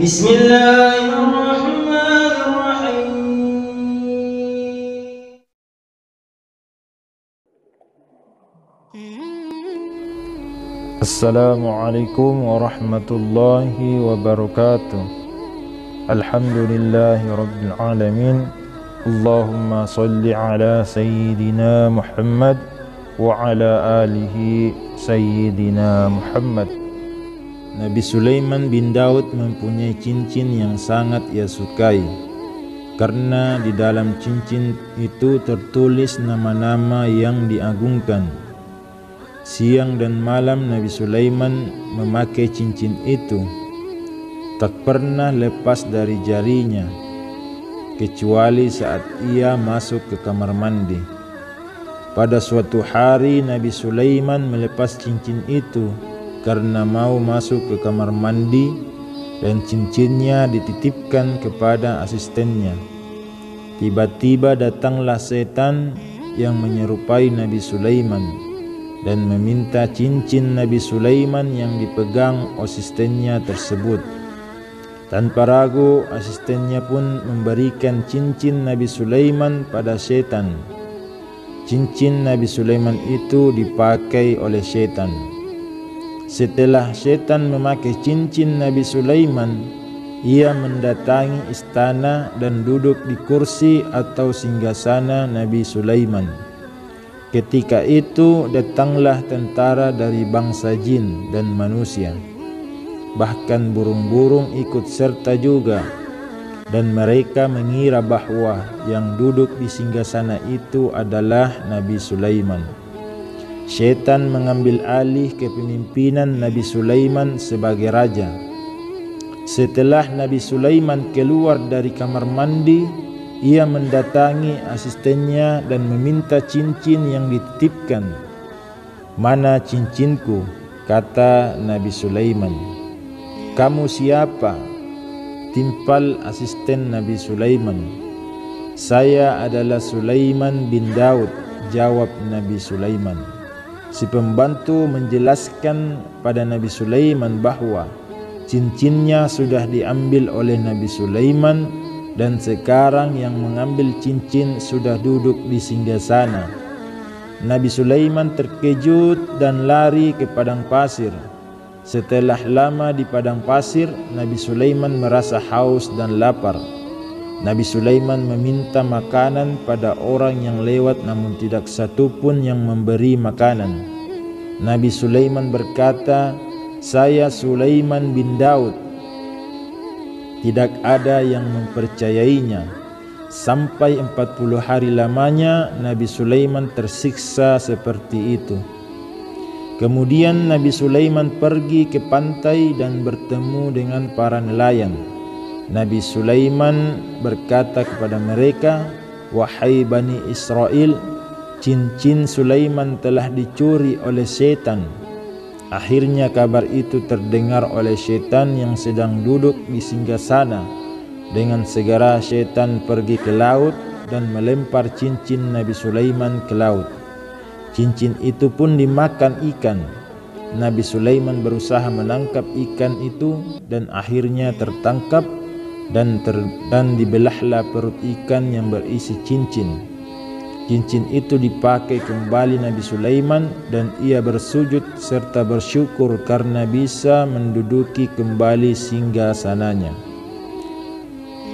Bismillahirrahmanirrahim. Assalamualaikum warahmatullahi wabarakatuh. Alhamdulillahi rabbil alamin. Allahumma salli ala sayyidina Muhammad wa ala alihi sayyidina Muhammad. Nabi Sulaiman bin Daud mempunyai cincin yang sangat ia sukai, karena di dalam cincin itu tertulis nama-nama yang diagungkan. Siang dan malam Nabi Sulaiman memakai cincin itu, tak pernah lepas dari jarinya, kecuali saat ia masuk ke kamar mandi. Pada suatu hari Nabi Sulaiman melepas cincin itu karena mau masuk ke kamar mandi, dan cincinnya dititipkan kepada asistennya. Tiba-tiba datanglah setan yang menyerupai Nabi Sulaiman dan meminta cincin Nabi Sulaiman yang dipegang asistennya tersebut. Tanpa ragu, asistennya pun memberikan cincin Nabi Sulaiman pada setan. Cincin Nabi Sulaiman itu dipakai oleh setan. Setelah setan memakai cincin Nabi Sulaiman, ia mendatangi istana dan duduk di kursi atau singgasana Nabi Sulaiman. Ketika itu datanglah tentara dari bangsa jin dan manusia. Bahkan burung-burung ikut serta juga, dan mereka mengira bahwa yang duduk di singgasana itu adalah Nabi Sulaiman. Syaitan mengambil alih kepemimpinan Nabi Sulaiman sebagai raja. Setelah Nabi Sulaiman keluar dari kamar mandi, ia mendatangi asistennya dan meminta cincin yang dititipkan. "Mana cincinku?" kata Nabi Sulaiman. "Kamu siapa?" timpal asisten Nabi Sulaiman. "Saya adalah Sulaiman bin Daud," jawab Nabi Sulaiman. Si pembantu menjelaskan pada Nabi Sulaiman bahwa cincinnya sudah diambil oleh Nabi Sulaiman, dan sekarang yang mengambil cincin sudah duduk di singgasana. Nabi Sulaiman terkejut dan lari ke padang pasir. Setelah lama di padang pasir, Nabi Sulaiman merasa haus dan lapar. Nabi Sulaiman meminta makanan pada orang yang lewat, namun tidak satu pun yang memberi makanan. Nabi Sulaiman berkata, "Saya Sulaiman bin Daud." Tidak ada yang mempercayainya. Sampai 40 hari lamanya Nabi Sulaiman tersiksa seperti itu. Kemudian Nabi Sulaiman pergi ke pantai dan bertemu dengan para nelayan. Nabi Sulaiman berkata kepada mereka, "Wahai Bani Israel, cincin Sulaiman telah dicuri oleh setan." Akhirnya kabar itu terdengar oleh setan yang sedang duduk di singgasana. Dengan segera setan pergi ke laut dan melempar cincin Nabi Sulaiman ke laut. Cincin itu pun dimakan ikan. Nabi Sulaiman berusaha menangkap ikan itu dan akhirnya tertangkap, dan dibelahlah perut ikan yang berisi cincin. Cincin itu dipakai kembali Nabi Sulaiman, dan ia bersujud serta bersyukur karena bisa menduduki kembali singgasananya.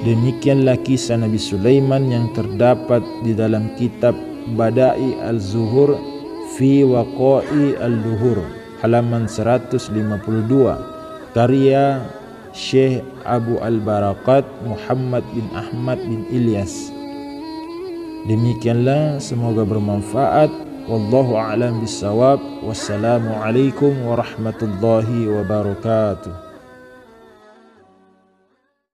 Demikianlah kisah Nabi Sulaiman yang terdapat di dalam kitab Bada'i al-Zuhur fi Waqa'i al-Duhur, halaman 152, karya Syekh Abu al-Barakat Muhammad bin Ahmad bin Ilyas. Demikianlah, semoga bermanfaat. Wallahu a'lam bissawab. Wassalamualaikum warahmatullahi wabarakatuh.